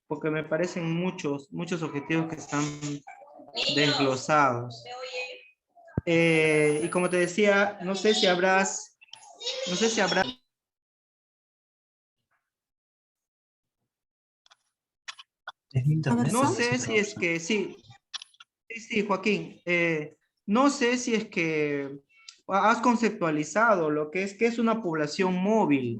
Porque me parecen muchos objetivos que están desglosados. Y como te decía, no sé si habrá ¿Es mi internet? Robertson. no sé si es que, sí, Joaquín, no sé si es que has conceptualizado lo que es, ¿qué es una población móvil?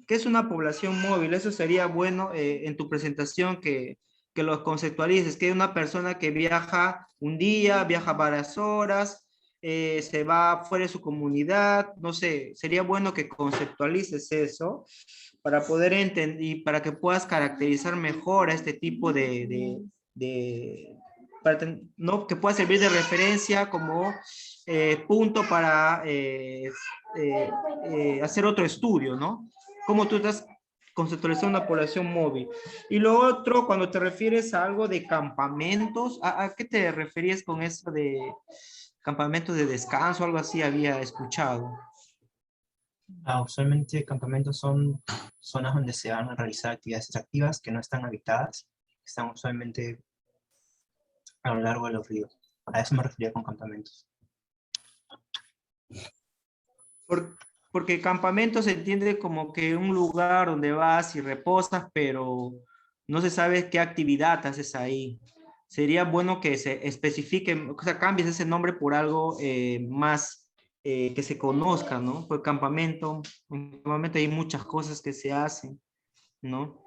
¿Qué es una población móvil? Eso sería bueno en tu presentación que lo conceptualices, que es una persona que viaja un día, viaja varias horas, se va fuera de su comunidad, no sé, sería bueno que conceptualices eso para poder entender y para que puedas caracterizar mejor a este tipo ¿no? Que pueda servir de referencia como punto para hacer otro estudio, ¿no? Cómo tú estás conceptualizando una población móvil. Y lo otro, cuando te refieres a algo de campamentos, ¿a qué te referías con eso de campamentos de descanso? Algo así había escuchado. Usualmente campamentos son zonas donde se van a realizar actividades extractivas que no están habitadas, están usualmente a lo largo de los ríos. A eso me refería con campamentos. Porque campamento se entiende como que un lugar donde vas y reposas, pero no se sabe qué actividad haces ahí. Sería bueno que se especifique, o sea, cambies ese nombre por algo más que se conozca, ¿no? Pues campamento, en campamento hay muchas cosas que se hacen, ¿no?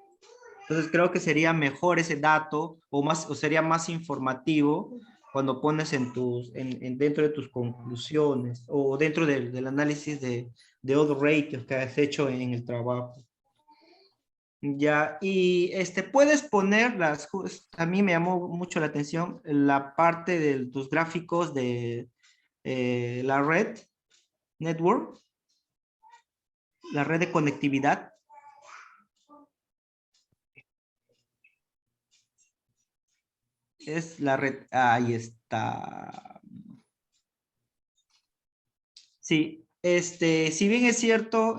Entonces creo que sería mejor ese dato o sería más informativo cuando pones dentro de tus conclusiones o dentro del análisis de otros ratios que has hecho en el trabajo. Ya, y puedes poner a mí me llamó mucho la atención la parte de tus gráficos de la red, network, la red de conectividad. Es la red, ahí está. Sí, si bien es cierto,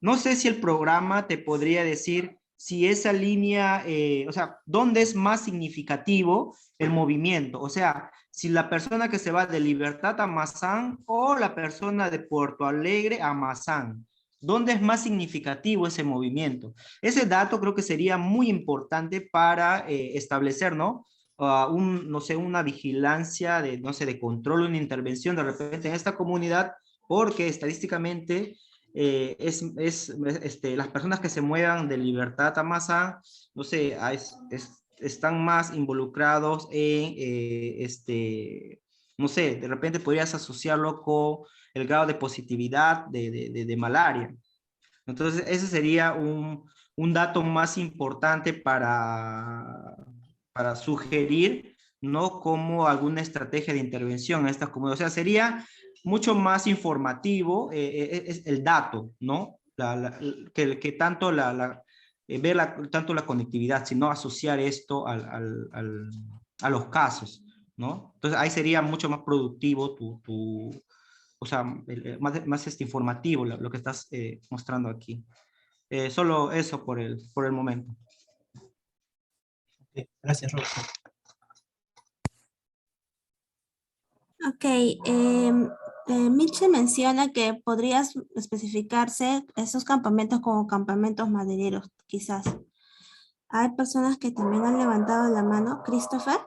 no sé si el programa te podría decir si esa línea, o sea, dónde es más significativo el movimiento. O sea, si la persona que se va de Libertad a Mazán o la persona de Puerto Alegre a Mazán. ¿Dónde es más significativo ese movimiento? Ese dato creo que sería muy importante para establecer, ¿no? No sé, una vigilancia no sé, de control, una intervención de repente en esta comunidad, porque estadísticamente las personas que se muevan de Libertad a Mazán, no sé, están más involucrados en, no sé, de repente podrías asociarlo con el grado de positividad de malaria. Entonces, ese sería un dato más importante para sugerir, ¿no? Como alguna estrategia de intervención a estas comunidades. O sea, sería mucho más informativo es el dato, ¿no? Que tanto ver tanto la conectividad, sino asociar esto a los casos, ¿no? Entonces, ahí sería mucho más productivo o sea, más informativo lo que estás mostrando aquí. Solo eso por el momento. Okay, gracias, Roberto. Ok, Mitchell menciona que podrías especificarse esos campamentos como campamentos madereros, quizás. Hay personas que también han levantado la mano. Christopher.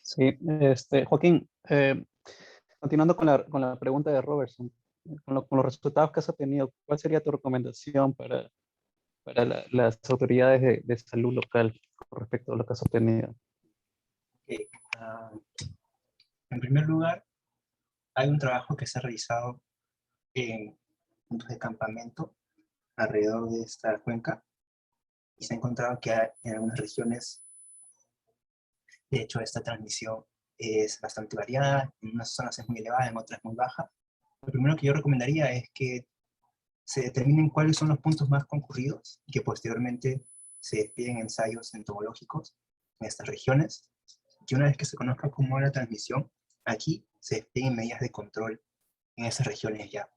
Sí, Joaquín, continuando con la pregunta de Robertson, con los resultados que has obtenido, ¿cuál sería tu recomendación para las autoridades de salud local con respecto a lo que has obtenido? Okay. En primer lugar, hay un trabajo que se ha realizado en puntos de campamento alrededor de esta cuenca y se ha encontrado que en algunas regiones, de hecho, esta transmisión es bastante variada, en unas zonas es muy elevada, en otras muy baja. Lo primero que yo recomendaría es que se determinen cuáles son los puntos más concurridos y que posteriormente se desplieguen ensayos entomológicos en estas regiones. Y una vez que se conozca cómo es la transmisión, aquí se desplieguen medidas de control en esas regiones ya.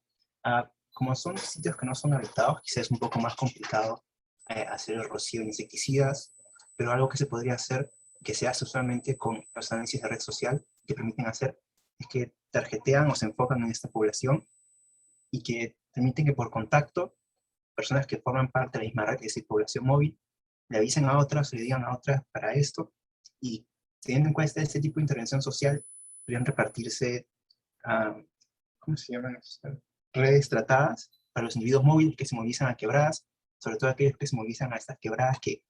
Como son sitios que no son habitados, quizás es un poco más complicado hacer el rocío de insecticidas, pero algo que se podría hacer, que se hace usualmente con los análisis de red social que permiten hacer, es que tarjetean o se enfocan en esta población y que permiten que por contacto, personas que forman parte de la misma red, es decir, población móvil, le avisen a otras, le digan a otras para esto, y teniendo en cuenta este tipo de intervención social, podrían repartirse, ¿cómo se llaman? Redes tratadas para los individuos móviles que se movilizan a quebradas, sobre todo aquellos que se movilizan a estas quebradas que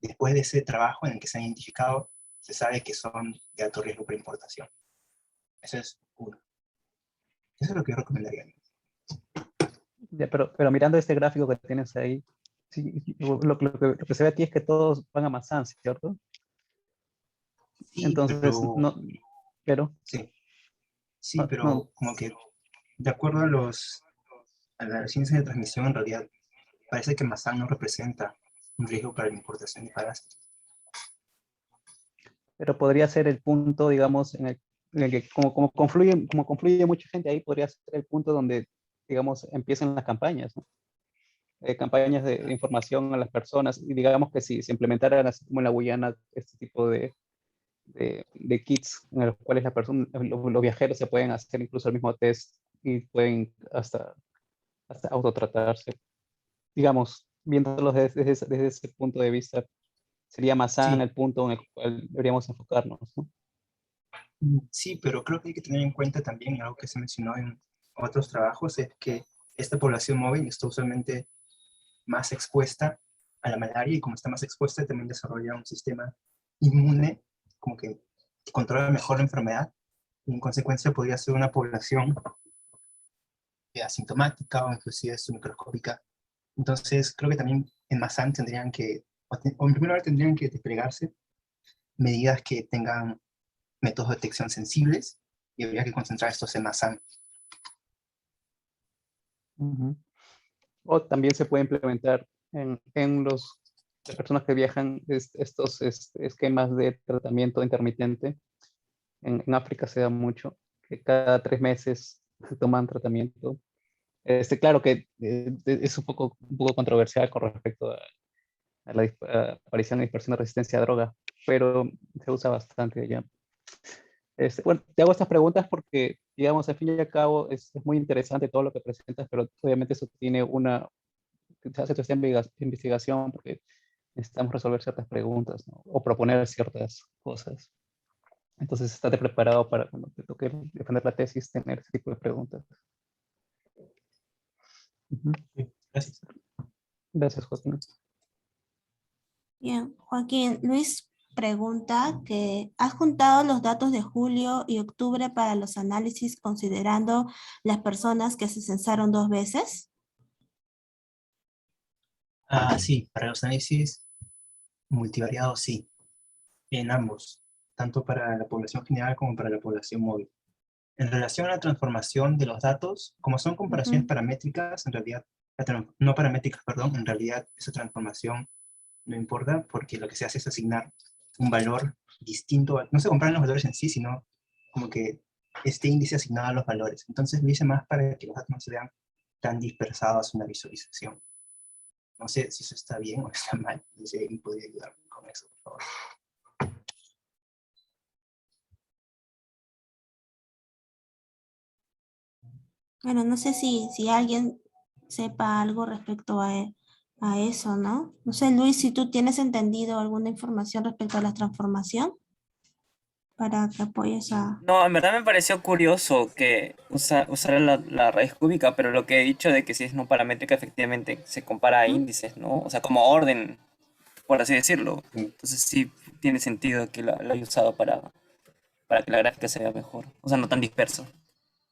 después de ese trabajo en el que se han identificado, se sabe que son de alto riesgo para importación. Eso es uno. Eso es lo que yo recomendaría. Ya, pero mirando este gráfico que tienes ahí, sí, lo que se ve aquí es que todos van a Mazán, ¿cierto? Sí, Entonces, no, pero... Sí, no, pero como que de acuerdo a las ciencias de transmisión, en realidad parece que Mazán no representa un riesgo para la importación de parásitos. pero podría ser el punto, digamos, en el que como confluye mucha gente, ahí podría ser el punto donde, digamos, empiecen las campañas, ¿no? Campañas de información a las personas, y digamos que si se implementaran así como en la Guyana este tipo de kits en los cuales los viajeros se pueden hacer incluso el mismo test y pueden hasta autotratarse. Digamos, viéndolos desde ese punto de vista, sería más sano Sí, el punto en el cual deberíamos enfocarnos, ¿no? sí, pero creo que hay que tener en cuenta también algo que se mencionó en otros trabajos, es que esta población móvil está usualmente más expuesta a la malaria y como está más expuesta también desarrolla un sistema inmune como que controla mejor la enfermedad y en consecuencia podría ser una población asintomática o inclusive submicroscópica. Entonces creo que también en Masan tendrían que, o en primer lugar tendrían que desplegarse medidas que tengan métodos de detección sensibles y habría que concentrar estos en Masan. Ujú. O también se puede implementar en las personas que viajan estos esquemas de tratamiento intermitente. En África se da mucho, que cada 3 meses se toman tratamiento. Claro que es un poco controversial con respecto a la aparición y dispersión de resistencia a droga, pero se usa bastante allá. Bueno, te hago estas preguntas porque, digamos, al fin y al cabo es muy interesante todo lo que presentas, pero obviamente eso tiene se hace toda esta investigación porque necesitamos resolver ciertas preguntas, ¿no? O proponer ciertas cosas. Entonces, estate preparado para cuando te toque defender la tesis, tener ese tipo de preguntas. Ujú. Sí, gracias. Gracias, Joaquín. Bien, Joaquín, Luis pregunta que ¿has juntado los datos de julio y octubre para los análisis considerando las personas que se censaron 2 veces? Sí, para los análisis multivariados sí, en ambos, tanto para la población general como para la población móvil. En relación a la transformación de los datos, como son comparaciones Ujú. paramétricas, en realidad, no paramétricas, perdón, en realidad esa transformación no importa porque lo que se hace es asignar un valor distinto, no se comparan los valores en sí, sino como que este índice asignado a los valores. Entonces lo hice más para que los datos no se vean tan dispersados en la visualización. No sé si eso está bien o está mal, no sé si podría ayudarme con eso, por favor. Bueno, no sé si alguien sepa algo respecto a eso, ¿no? No sé, Luis, si tú tienes entendido alguna información respecto a la transformación para que apoyes a... No, en verdad me pareció curioso que usara la raíz cúbica, pero lo que he dicho de que si es no paramétrica, efectivamente se compara a ¿Mm? índices, ¿no? O sea, como orden, por así decirlo. Entonces sí tiene sentido que lo haya usado para que la gráfica se vea mejor. O sea, no tan disperso.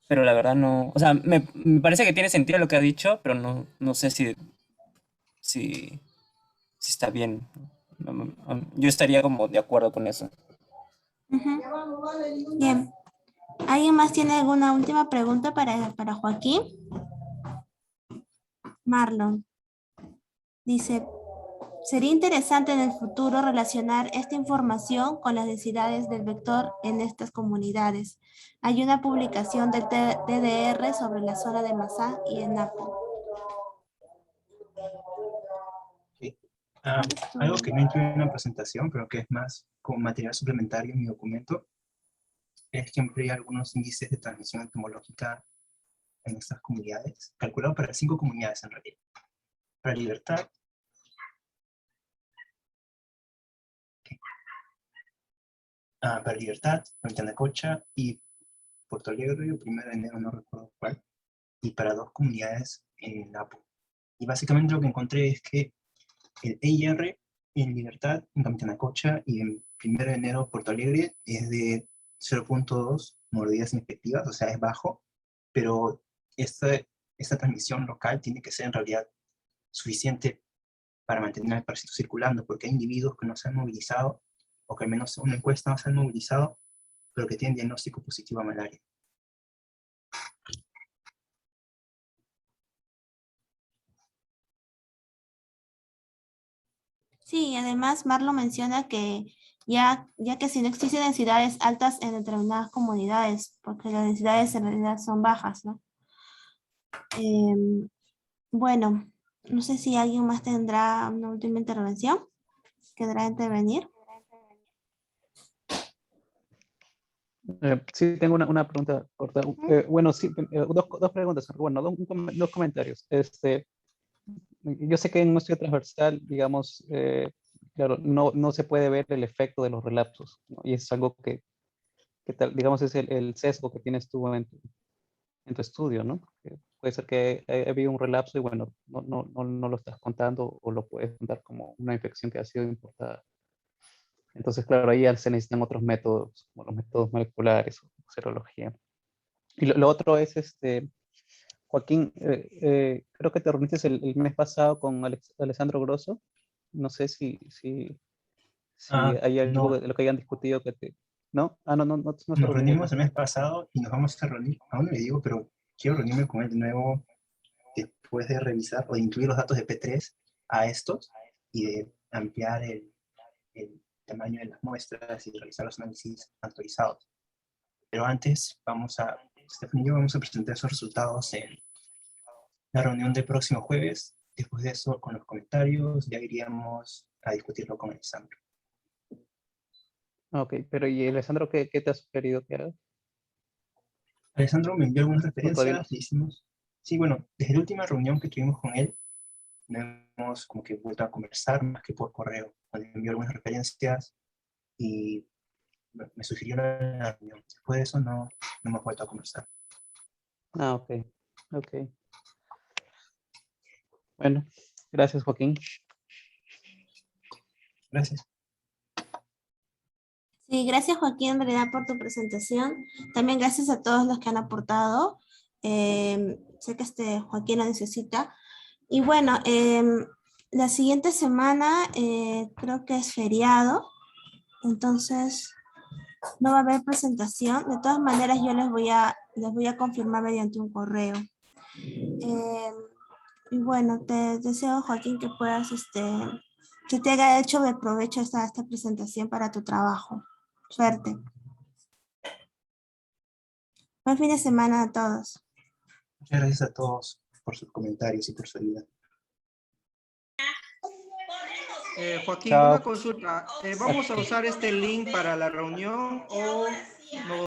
Pero la verdad no. O sea, me parece que tiene sentido lo que ha dicho, pero no sé si, si está bien. Yo estaría como de acuerdo con eso. Ujú. Bien. ¿Alguien más tiene alguna última pregunta para Joaquín? Marlon dice, sería interesante en el futuro relacionar esta información con las densidades del vector en estas comunidades. Hay una publicación del DDR sobre la zona de Masá y en Napo. Sí. Algo que no incluye en la presentación, pero que es más como material suplementario en mi documento, es que empleé algunos índices de transmisión entomológica en estas comunidades, calculado para 5 comunidades en realidad. Para Libertad, para Libertad, Cocha y Puerto Alegre, el 1 de enero, no recuerdo cuál, y para 2 comunidades en Napo. Y básicamente lo que encontré es que el EIR en Libertad, en Cocha y en 1 de enero, Puerto Alegre, es de 0.2 mordidas efectivas, o sea, es bajo, pero esta transmisión local tiene que ser en realidad suficiente para mantener el parásito circulando, porque hay individuos que no se han movilizado, o que al menos en una encuesta no se han movilizado, pero que tienen diagnóstico positivo a malaria. Sí, además Marlon menciona que ya que si no existen densidades altas en determinadas comunidades, porque las densidades en realidad son bajas, ¿no? Bueno, no sé si alguien más tendrá una última intervención. ¿Querrá intervenir? Sí, tengo una pregunta corta. Bueno, sí, dos preguntas. Bueno, dos comentarios. Yo sé que en un estudio transversal, digamos, claro, no se puede ver el efecto de los relapsos, ¿no? Y es algo que tal, digamos, es el sesgo que tienes tú en tu estudio, ¿no? Que puede ser que haya habido un relapso y bueno, no lo estás contando o lo puedes contar como una infección que ha sido importada. Entonces, claro, ahí se necesitan otros métodos, como los métodos moleculares o serología. Y lo otro es, Joaquín, creo que te reuniste el mes pasado con Alessandro Grosso. No sé si hay algo No, de lo que hayan discutido que te... ¿No? No se nos reunieron. reunimos el mes pasado y nos vamos a reunir, aún no le digo, pero quiero reunirme con él de nuevo después de revisar o de incluir los datos de P3 a estos y de ampliar el tamaño de las muestras y realizar los análisis actualizados. Pero antes Stephanie y yo vamos a presentar esos resultados en la reunión del próximo jueves. Después de eso, con los comentarios, ya iríamos a discutirlo con Alessandro. Ok, pero ¿y Alessandro qué te ha sugerido que haga? Alessandro me envió algunas ¿O todavía no? referencias, le hicimos... Sí, bueno, desde la última reunión que tuvimos con él, no hemos como que vuelto a conversar más que por correo. Me envió algunas referencias y me sugirió la reunión. Después de eso no hemos vuelto a conversar. Ah, ok. Bueno, gracias, Joaquín. Gracias. Sí, gracias Joaquín, en realidad, por tu presentación. También gracias a todos los que han aportado. Sé que Joaquín lo necesita. Y bueno, la siguiente semana creo que es feriado, entonces no va a haber presentación. De todas maneras, yo les voy a confirmar mediante un correo. Y bueno, te deseo, Joaquín, que puedas, que te haya hecho de provecho esta presentación para tu trabajo. Suerte. Buen fin de semana a todos. Muchas gracias a todos por sus comentarios y por su ayuda. Joaquín, Chao. una consulta. ¿Vamos a usar este link para la reunión o no?